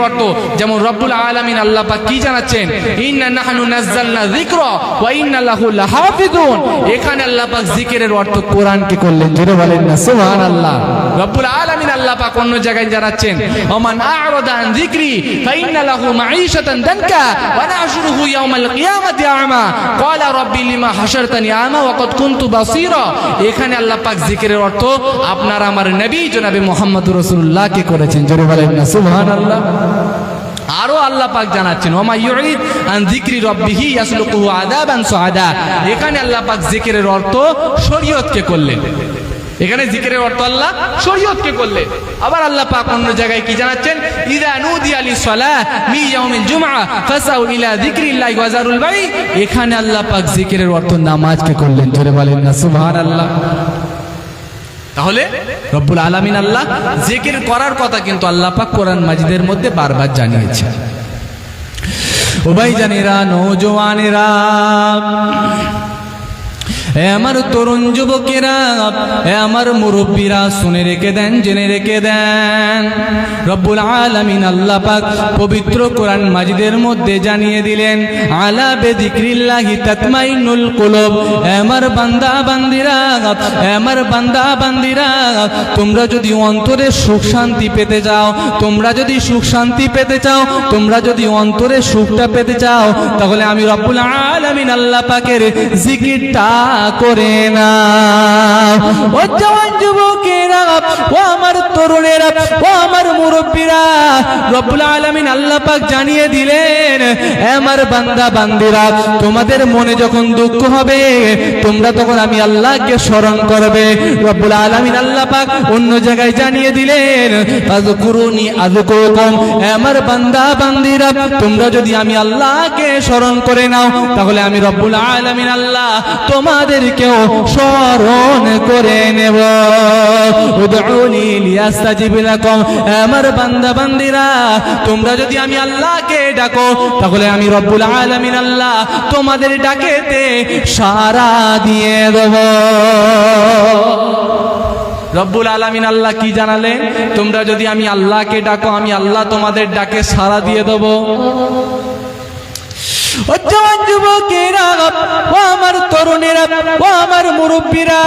অর্থ যেমন রব্বুল আলামিন আল্লাহ পাক কি জানাচ্ছেন, ইন্না নাহনু নাযালনা যিকরা ওয়া ইন্না লাহু লাহাফিজুন। এখানে আল্লাহ পাক জিকিরের অর্থ কোরআনকে করলেন, জোরে বলেন না সুবহানাল্লাহ। রব্বুল আলামিন আল্লাহ পাক অন্য জায়গায় জানাচ্ছেন, ওমান আ'রাদা আন যিকরি ফাইন্না লাহু মাঈশাতান দানকা ওয়া নাহশুরুহু ইয়াওমাল কিয়ামাতি আ'মা ক্বালা রাব্বি লিমা হাশারতানি আ'মা ওয়া ক্বাদ কুনতু বাসীরা। এখানে আল্লাহ পাক জিকিরের অর্থ আপনার আমার নবী জনাবে মুহাম্মদুর রাসূলুল্লাহকে করেছেন, জোরে বলেন না সুবহানাল্লাহ। আরো আল্লাহ পাক জানাচ্ছেন, ওমা ইউরিদ আন যিকরি রাব্বিহি ইয়াসলুকুহু আযাবান সুআদা। এখানে আল্লাহ পাক জিকিরের অর্থ শরীয়তকে করলেন, এখানে জিকিরের অর্থ আল্লাহ শরীয়তকে করলেন। আবার আল্লাহ পাক অন্য জায়গায় কি জানাচ্ছেন, ইযা নুদিয়া লিসসালাহ মি ইয়াউমিল জুমআ ফাসাউ ইলা যিকরিল্লাহি ওয়া যারুল বাই। এখানে আল্লাহ পাক জিকিরের অর্থ নামাজকে করলেন, জোরে বলেন না সুবহানাল্লাহ। তাহলে রব্বুল আলামিন আল্লাহ জিকির করার কথা কিন্তু আল্লাহ পাক কোরআন মাজিদের মধ্যে বারবার জানিয়েছেন। ও ভাইজানেরা, নওজওয়ানেরা, এ আমার তরুণ যুবকেরা, এ আমার মুরব্বীরা, শুনে রেখে দেন, জেনে রেখে দেন, রব্বুল আলামিন আল্লাহ পাক পবিত্র কোরআন মাজিদের মধ্যে জানিয়ে দিলেন, আলা বিযিকরিল্লাহি তাতমাইন্নুল কুলুব। এ আমার বান্দা বান্দিরা, এ আমার বান্দা বান্দিরা, তোমরা যদি অন্তরে সুখ শান্তি পেতে চাও, তোমরা যদি সুখ শান্তি পেতে চাও, তোমরা যদি অন্তরে সুখটা পেতে চাও, তাহলে আমি রব্বুল আলামিন আল্লাহ পাকের জিকিরটা করে না। ও জওয়ান যুবকেরা, ও আমার তরুণেরা, ও আমার মুরব্বীরা, রব্বুল আলামিন আল্লাহ পাক জানিয়ে দিলেন, আমার বান্দা বান্দিরা, তোমাদের মনে যখন দুঃখ হবে, তোমরা তখন আমি আল্লাহকে স্মরণ করবে। রব্বুল আলামিন আল্লাহ পাক অন্য জায়গায় জানিয়ে দিলেন, ফাযকুরুনি আযকুরুকুম। আমার বান্দা বান্দিরা, তোমরা যদি আমি আল্লাহকে স্মরণ করে নাও, তাহলে আমি রব্বুল আলামিন আল্লাহ তোমাদেরকেও স্মরণ করে নেব। উদউনি লিয়াস্তাজিব লাকুম। আমার বান্দা বান্দিরা, তোমরা যদি আমি আল্লাহকে ডাকো, তাহলে আমি রব্বুল আলামিন আল্লাহ তোমাদের ডাকেতে সাড়া দিয়ে দেব। রব্বুল আলামিন আল্লাহ কি জানালেন, তোমরা যদি আমি আল্লাহকে ডাকো, আমি আল্লাহ তোমাদের ডাকে সাড়া দিয়ে দেব। ও জওয়ান যুবকেরা, ও আমার তরুণেরা, ও আমার মুরব্বীরা,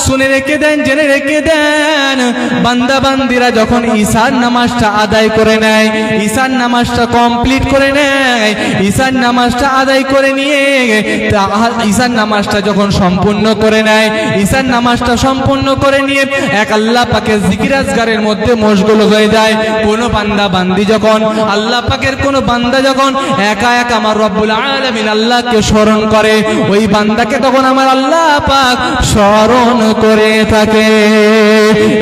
শুনে রেখে দেন, জেনে রেখে দেন, বান্দা বান্দিরা যখন ঈশার নামাজটা আদায় করে নেয়, ঈশার নামাজটা কমপ্লিট করে নেয়, ঈশার নামাজটা আদায় করে নিয়ে, ঈশার নামাজটা যখন সম্পূর্ণ করে নেয়, ঈশার নামাজটা সম্পূর্ণ করে নিয়ে এক আল্লাহ পাকের জিকির আজগারের মধ্যে মশগুল হয়ে যায়। কোন বান্দা বান্দি যখন আল্লাহ পাকের কোন বান্দা যখন একা একা আমার রব্বুল আলামিন আল্লাহকে স্মরণ করে, ওই বান্দাকে তখন আমার আল্লাহ পাক স্মরণ করে থাকে।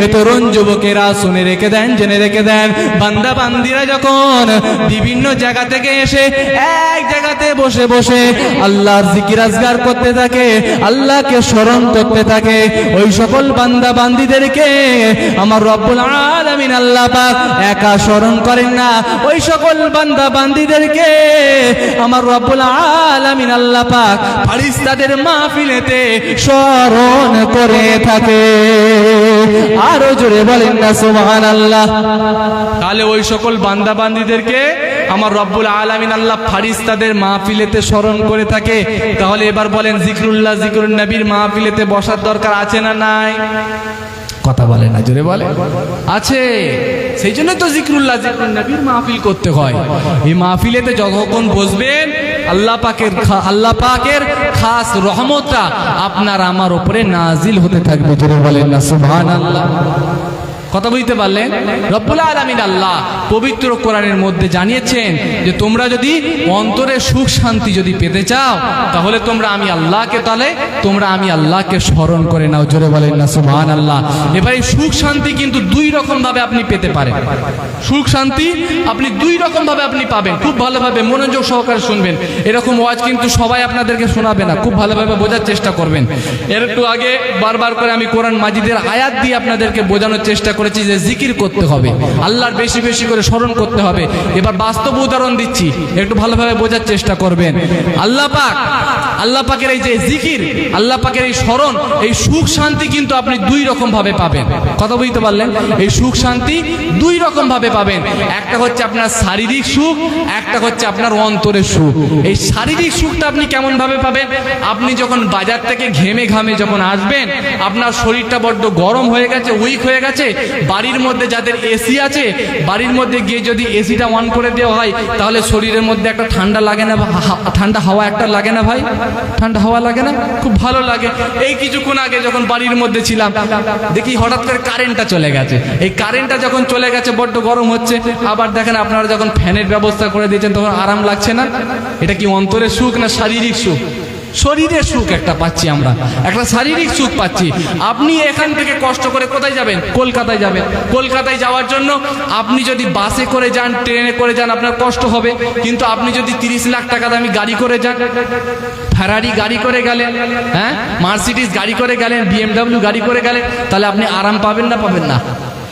এ তরুণ যুবকেরা, শুনে রেখে দেন, জেনে রেখে দেন, বান্দা বান্দিরা যখন বিভিন্ন জায়গা থেকে এসে এক জায়গাতে বসে বসে আল্লাহর জিকির আজগার করতে থাকে, আল্লাহকে স্মরণ করতে থাকে, ওই সকল বান্দা বান্দিদেরকে আমার রব্বুল আলামিন আল্লাহ পাক একা স্মরণ করেন না, ওই সকল বান্দা বান্দিদেরকে আমার রব্বুল আলামিন আল্লাহ পাক ফেরেশতাদের মাহফিলেতে স্মরণ করে থাকে। আরো জোরে বলেন না সুবহানাল্লাহ। তাহলে ওই সকল বান্দা বান্দিদেরকে আমার রব্বুল আলামিন আল্লাহ ফেরেশতাদের মাহফিলেতে স্মরণ করে থাকে। তাহলে এবার বলেন, জিকরুল্লাহ, জিকরুন নবীর মাহফিলেতে বসার দরকার আছে না নাই? কথা বলে না, জোরে বলে আছে। সেই জন্য তো জিকরুল্লাহ, জিকরুন নবীর মাহফিল করতে হয়। এই মাহফিলেতে যতক্ষণ বসবেন, আল্লাহ পাকের খাস রহমতটা আপনার আমার উপরে নাজিল হতে থাকবে, জোরে বলেন না সুবহানাল্লাহ। কথা বুঝতে পারলেন? রব্বুল আলামিন আল্লাহ পবিত্র কোরআনের মধ্যে জানিয়েছেন যে তোমরা যদি অন্তরে সুখ শান্তি যদি পেতে চাও, তাহলে তোমরা আমি আল্লাহকে স্মরণ করে নাও, জোরে বলেন না সুবহানাল্লাহ। এবারে সুখ শান্তি কিন্তু দুই রকম ভাবে আপনি পেতে পারেন। সুখ শান্তি আপনি দুই রকম ভাবে আপনি পাবেন। খুব ভালোভাবে মনোযোগ সহকারে শুনবেন। এরকম ওয়াজ কিন্তু সবাই আপনাদেরকে শোনাবে না, খুব ভালোভাবে বোঝার চেষ্টা করবেন। এর একটু আগে বারবার করে আমি কোরআন মাজিদের আয়াত দিয়ে আপনাদেরকে বোঝানোর চেষ্টা করেছি যে জিকির করতে হবে, আল্লাহর বেশি বেশি করে স্মরণ করতে হবে। এবার বাস্তব উদাহরণ দিচ্ছি, একটু ভালোভাবে বোঝার চেষ্টা করবেন। আল্লাহ পাকের এই যে জিকির, আল্লাহ পাকের এই স্মরণ, এই সুখ শান্তি কিন্তু আপনি দুই রকম ভাবে পাবেন। কথা বুঝতে পারলেন? এই সুখ শান্তি দুই রকম ভাবে পাবেন। একটা হচ্ছে আপনার শারীরিক সুখ, একটা হচ্ছে আপনার অন্তরের সুখ। এই শারীরিক সুখটা আপনি কেমন ভাবে পাবেন? আপনি যখন বাজার থেকে ঘেমে ঘামে যখন আসবেন, আপনার শরীরটা বড্ড গরম হয়ে গেছে, উইক হয়ে গেছে, বাড়ির মধ্যে যাদের এসি আছে, বাড়ির মধ্যে গিয়ে যদি এসিটা অন করে দেওয়া হয়, তাহলে শরীরের মধ্যে একটা ঠান্ডা লাগে না? ঠান্ডা হাওয়া একটা লাগে না ভাই? ঠান্ডা হাওয়া লাগে না? খুব ভালো লাগে। এই কিছুক্ষণ আগে যখন বাড়ির মধ্যে ছিলাম, দেখি হঠাৎ করে কারেন্টটা চলে গেছে। এই কারেন্টটা যখন চলে গেছে, বড্ড গরম হচ্ছে। আবার দেখেন আপনারা যখন ফ্যানের ব্যবস্থা করে দিয়েছেন, তখন আরাম লাগছে না? এটা কি অন্তরের সুখ না শারীরিক সুখ? শরীরের সুখ একটা পাচ্ছি আমরা, একটা শারীরিক সুখ পাচ্ছি। আপনি এখান থেকে কষ্ট করে কোথায় যাবেন? কলকাতায় যাবেন। কলকাতায় যাওয়ার জন্য আপনি যদি বাসে করে যান, ট্রেনে করে যান, আপনার কষ্ট হবে। কিন্তু আপনি যদি 30 লাখ টাকা দামি গাড়ি করে যান, ফেরারি গাড়ি করে গেলেন, হ্যাঁ, মার্সিডিজ গাড়ি করে গেলেন, BMW গাড়ি করে গেলেন, তাহলে আপনি আরাম পাবেন না পাবেন না?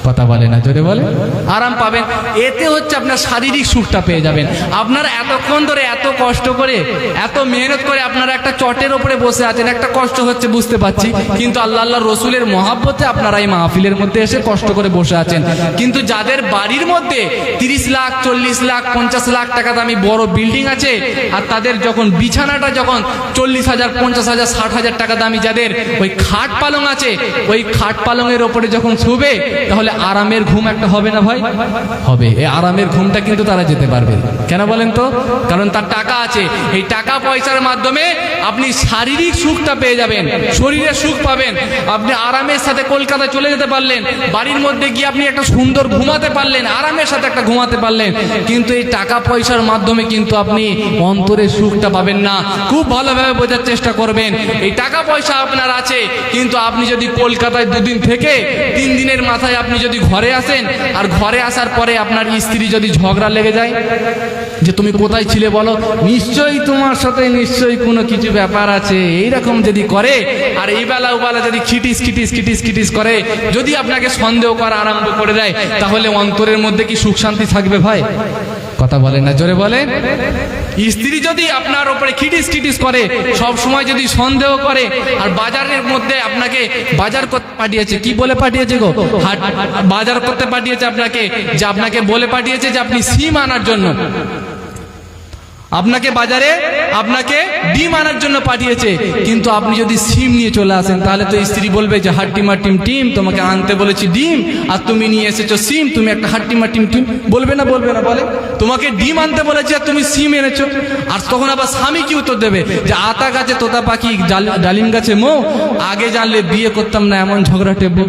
কথা বলে না, জোরে বলে। আরাম পাবেন। এতে হচ্ছে আপনার শারীরিক সুখটা পেয়ে যাবেন। আপনারা এতক্ষণ ধরে এত কষ্ট করে, এত মেহনত করে আপনারা একটা চটের ওপরে বসে আছেন, একটা কষ্ট হচ্ছে বুঝতে পাচ্ছি, কিন্তু আল্লাহ রসুলের মহাব্বতে আপনারা এই মাহফিলের মধ্যে এসে কষ্ট করে বসে আছেন। কিন্তু যাদের বাড়ির মধ্যে 30 লাখ, 40 লাখ, 50 লাখ টাকা দামি বড় বিল্ডিং আছে, আর তাদের যখন বিছানাটা যখন 40,000, 50,000, 60,000 টাকা দামি, যাদের ওই খাট পালং আছে, ওই খাট পালংয়ের ওপরে যখন শুবে, তাহলে আরামের ঘুম একটা হবে না ভাই? হবে। এই আরামের ঘুমটা কিন্তু তারা যেতে পারবে। কেন বলেন তো? কারণ তার টাকা আছে। এই টাকা পয়সার মাধ্যমে আপনি শারীরিক সুখটা পেয়ে যাবেন, শরীরের সুখ পাবেন। আপনি আরামের সাথে কলকাতা চলে যেতে পারলেন, বাড়ির মধ্যে গিয়ে আপনি একটা সুন্দর ঘুমাতে পারলেন, আরামের সাথে একটা ঘুমাতে পারলেন। কিন্তু এই টাকা পয়সার মাধ্যমে কিন্তু আপনি অন্তরের সুখটা পাবেন না। খুব ভালোভাবে বোঝার চেষ্টা করবেন। এই টাকা পয়সা আপনার আছে, কিন্তু আপনি যদি কলকাতায় 2 দিন থেকে 3 দিনের মাথায় আপনি যদি ঘরে আসেন, আর ঘরে আসার পরে আপনার স্ত্রী যদি ঝগড়া লেগে যায় যে তুমি কোথায় ছিলে বলো, নিশ্চয়ই তোমার সাথে নিশ্চয়ই কোনো কিছু ব্যাপার আছে, এইরকম যদি করে, আর এই বেলা ওবেলা যদি খিটিস খিটিস খিটিস খিটিস করে, যদি আপনাকে সন্দেহ করা আরম্ভ করে দেয়, তাহলে অন্তরের মধ্যে কি সুখ শান্তি থাকবে ভাই? কথা বলে না, জোরে বলে। স্ত্রী যদি আপনার উপরে খিটিস খিটিস করে, সব সময় যদি সন্দেহ করে, আর বাজারের মধ্যে আপনাকে বাজার করতে পাঠিয়েছে, কি বলে পাঠিয়েছে গো? বাজার করতে পাঠিয়েছে আপনাকে, যে আপনাকে বলে পাঠিয়েছে যে আপনি সিম আনার জন্য, আপনাকে বাজারে আপনাকে ডিম আনার জন্য পাঠিয়েছে। কিন্তু আপনি যদি সিম নিয়ে চলে আসেন, তাহলে তো স্ত্রী বলবে যে হাট্টিমা টিম টিম, তোমাকে আনতে বলেছি ডিম, আর তুমি নিয়ে এসেছো সিম, তুমি একটা হাট্টিমা টিম টিম। বলবে না বলবে না? বলে। তোমাকে ডিম আনতে বলেছি আর তুমি সিম এনেছো। আর তখন আবার স্বামী কি উত্তর দেবে? যে আতা গাছে তোতা পাখি, ডালিম গাছে মৌ, আগে জানলে বিয়ে করতাম না, এমন ঝগড়া টেবো।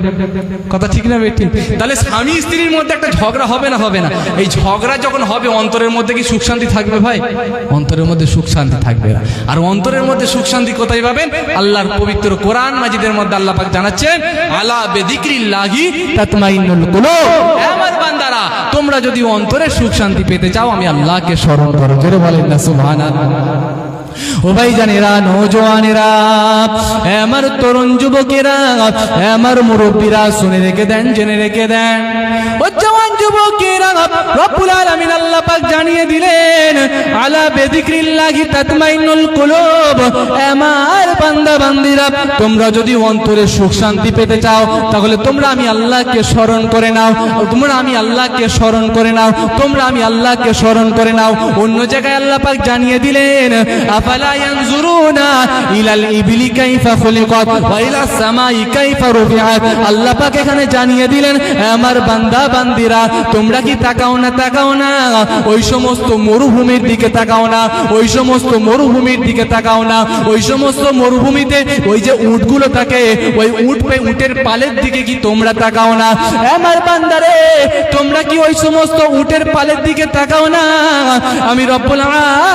কথা ঠিক না বেঠিক? তাহলে স্বামী স্ত্রীর মধ্যে একটা ঝগড়া হবে না হবে না? এই ঝগড়া যখন হবে, অন্তরের মধ্যে কি সুখ শান্তি থাকবে ভাই? অন্তরের মধ্যে সুখ শান্তি থাকবে না। আর অন্তরের মধ্যে সুখ শান্তি কোথায় পাবেন? আল্লাহর পবিত্র কোরআন মাজিদের মধ্যে আল্লাহ পাক জানাচ্ছেন, আলা বিযিকরিল্লাহি তাতমাইন্নুল কুলুব। আমার বান্দারা, তোমরা যদি অন্তরের সুখ শান্তি পেতে চাও, আমি আল্লাহকে স্মরণ করো। জোরে বলেন না সুবহানাল্লাহ। ও ভাইজানেরা, নওজওয়ানেরা, আমার তরুণ যুবকেরা, আমার মুরব্বীরা, শুনে রেখে দেন, জেনে রেখে দেন। ও জওয়ান যুবকেরা, রব্বুল আলামিন আল্লাহ পাক জানিয়ে দিলেন, আলা বিযিকরিল্লাহি তাতমাইন্নুল কুলুব। আমার বান্দা বান্দীরা, তোমরা যদি অন্তরে সুখ শান্তি পেতে চাও, তাহলে তোমরা আমি আল্লাহকে স্মরণ করে নাও, তোমরা আমি আল্লাহকে স্মরণ করে নাও, তোমরা আমি আল্লাহকে স্মরণ করে নাও। অন্য জায়গায় আল্লাহ পাক জানিয়ে দিলেন, আফালা ইয়ানজুরুনা ইলাল ইবলি কাইফা খুলিকাত ওয়া ইলাস সামাই কাইফা রুফিআত। আল্লাহ পাক এখানে জানিয়ে দিলেন, আমার বান্দা বান্দীরা, তোমরা কি তাকাও না, তাকাও না ওই সমস্ত মরুভূমির দিকে, তাকাও না ওই সমস্ত মরুভূমির দিকে, তাকাও না ওই সমস্ত মরুভূমিতে ওই যে উটগুলো থাকে, ওই উটের পালের দিকে কি তোমরা তাকাও না? আমার বান্দারে, তোমরা কি ওই সমস্ত উটের পালের দিকে তাকাও না? আমি রব্বুল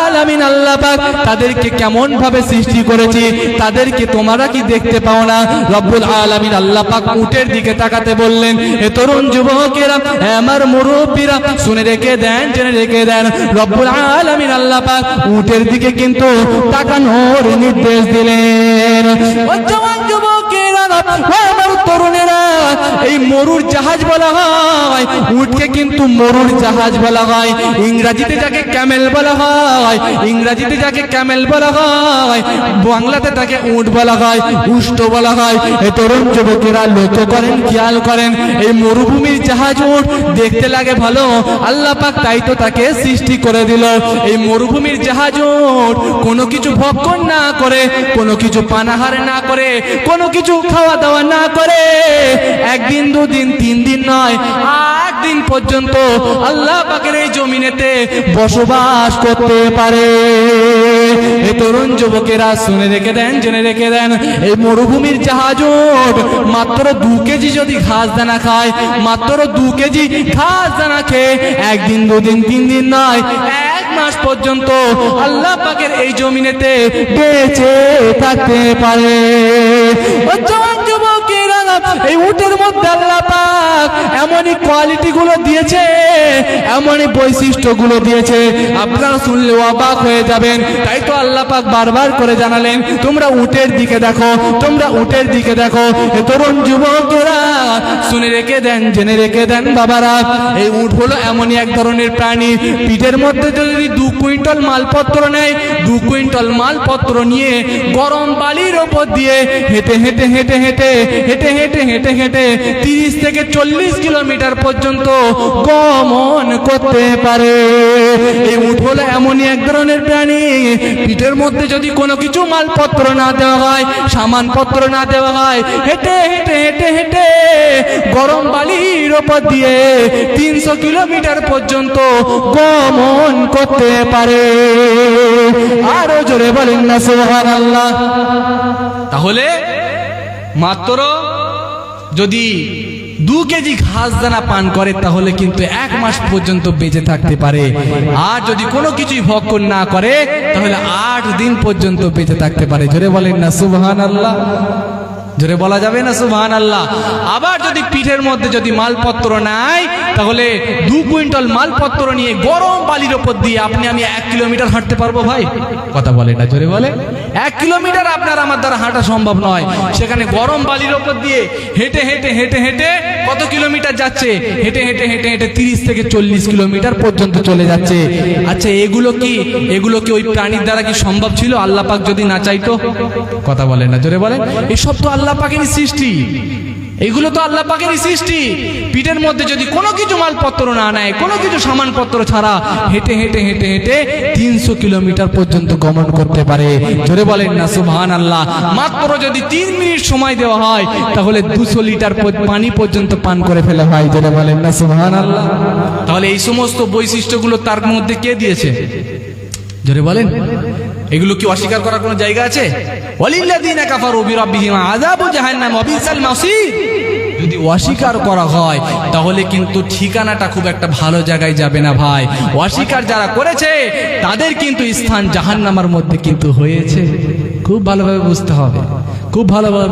আলামিন আল্লাহ পাক তাদেরকে কেমন ভাবে সৃষ্টি করেছি, তাদেরকে তোমরা কি দেখতে পাও না? রব্বুল আলামিন আল্লাহ পাক উটের দিকে তাকাতে বললেন। এ তরুণ যুবকেরা, আমার মুরব্বীরা, শুনে রেখে দেন, জেনে রেখে দেন, রব্বুল আলামিন আল্লাহ পাক উটের দিকে কিন্তু তাকানোর নির্দেশ দিলেন। ও জওয়ান যুবকেরা, আমার তরুণেরা, এই মরুর জাহাজ বলা হয়, উটকে কিন্তু মরুর জাহাজ বলা হয়। ইংরেজিতে যাকে ক্যামেল বলা হয়, ইংরেজিতে যাকে ক্যামেল বলা হয়, বাংলাতে তাকে উট বলা হয়, উষ্ট বলা হয়। এই তরুণ যুবকেরা লক্ষ্য করেন, খেয়াল করেন, এই মরুভূমির জাহাজ উট দেখতে লাগে ভালো, আল্লাহ পাক তাই তো তাকে সৃষ্টি করে দিল। এই মরুভূমির জাহাজ উট কোনো কিছু ভক্ষণ না করে, কোনো কিছু পানাহার না করে, কোনো কিছু খাওয়া দাওয়া না করে, একদিন দুদিন তিন দিন নয়, 8 দিন পর্যন্ত আল্লাহ পাকের এই জমিনেতে বসবাস করতে পারে। এই তরুণ যুবকেরা শুনে রেখে দেন, জেনে রেখে দেন, এই মরুভূমির জাহাজ উট মাত্র 2 কেজি যদি ঘাস দানা খায়, মাত্র 2 কেজি ঘাস দানা খেয়ে একদিন দুদিন তিন দিন নয়, 1 মাস পর্যন্ত আল্লাহ পাকের এই জমিনেতে বেঁচে থাকতে পারে। ও জওয়ান যুবকেরা, এই উটের মধ্যে আল্লাহ পাক এমনই কোয়ালিটি গুলো দিয়েছে, এমনই বৈশিষ্ট্য গুলো দিয়েছে, আপনারা শুনলে অবাক হয়ে যাবেন। তাই তো আল্লাহ পাক বারবার করে জানালেন, তোমরা উটের দিকে দেখো, তোমরা উটের দিকে দেখো। এই তরুণ যুবকেরা শুনে রেখে দেন, জেনে রেখে দেন বাবারা, এই উট হলো এমনই এক ধরনের প্রাণী, পিঠের মধ্যে যদি 2 কুইন্টাল মালপত্র নেয়, 2 কুইন্টাল মালপত্র নিয়ে গরম বালির ওপর দিয়ে হেঁটে হেঁটে হেঁটে হেঁটে হেঁটে হেঁটে হেঁটে হেঁটে 30 থেকে 40 কিলোমিটার পর্যন্ত গমন করতে পারে। এই উট হলো এমনই এক ধরনের প্রাণী, পিঠের মধ্যে যদি কোনো কিছু মালপত্র না দেওয়া হয়, সামানপত্র না দেওয়া হয়, হেঁটে হেঁটে হেঁটে হেঁটে গরম বালির ওপর দিয়ে 300 কিলোমিটার পর্যন্ত গমন করতে পারে। আরো জোরে বলেন না সুবহানাল্লাহ। তাহলে মাত্র যদি 2 কেজি ঘাস দানা পান করে, তাহলে কিন্তু 1 মাস পর্যন্ত বেঁচে থাকতে পারে। আর যদি কোনো কিছুই ভক্ষণ না করে, তাহলে 8 দিন পর্যন্ত বেঁচে থাকতে পারে। জোরে বলেন না সুবহানাল্লাহ। জোরে বলা যাবে না সুবহানাল্লাহ। আবার যদি পিঠের মধ্যে যদি মালপত্র নাই, তাহলে 2 কুইন্টাল মালপত্র নিয়ে গরম বালির ওপর দিয়ে আপনি আমি 1 কিলোমিটার হাঁটতে পারবো ভাই? কথা বলে না, জোরে বলে। 1 কিলোমিটার আপনার আমার দ্বারা হাঁটা সম্ভব নয়। সেখানে গরম বালির ওপর দিয়ে হেঁটে হেঁটে হেঁটে হেঁটে কত কিলোমিটার যাচ্ছে? হেঁটে হেঁটে হেঁটে হেঁটে 30 থেকে 40 কিলোমিটার পর্যন্ত চলে যাচ্ছে। আচ্ছা, এগুলো কি ওই প্রাণীর দ্বারা কি সম্ভব ছিল আল্লাহ পাক যদি না চাইতো? কথা বলে না, জোরে বলেন। এসব তো আল্লাহ পাকেরই সৃষ্টি, এগুলো তো আল্লাহ পাকেরই সৃষ্টি। পিঠের মধ্যে যদি কোনো কিছু মালপত্র না নেয়, কোনো কিছু সামানপত্র ছাড়া হেঁটে হেঁটে হেঁটে হেঁটে 300 কিলোমিটার পর্যন্ত গমন করতে পারে। জোরে বলেন না সুবহানাল্লাহ। মাত্র যদি 3 মিনিট সময় দেওয়া হয়, তাহলে 200 লিটার পানি পর্যন্ত পান করে ফেলা হয়। জোরে বলেন না সুবহানাল্লাহ। তাহলে এই সমস্ত বৈশিষ্ট্যগুলো তার মধ্যে কে দিয়েছে? জোরে বলেন। এগুলো কি অস্বীকার করার কোনো জায়গা আছে? ওয়ালিল্লাযিনা কাফারু বিরাব্বিহিম আযাবু জাহান্নাম ওয়া বিসাল মাসীর। যদি অস্বীকার করা হয়, তাহলে কিন্তু ঠিকানাটা খুব একটা ভালো জায়গায় যাবে না ভাই। অস্বীকার যারা করেছে, তাদের কিন্তু স্থান জাহান্নামের মধ্যে কিন্তু হয়েছে। খুব ভালোভাবে বুঝতে হবে, খুব ভালোভাবে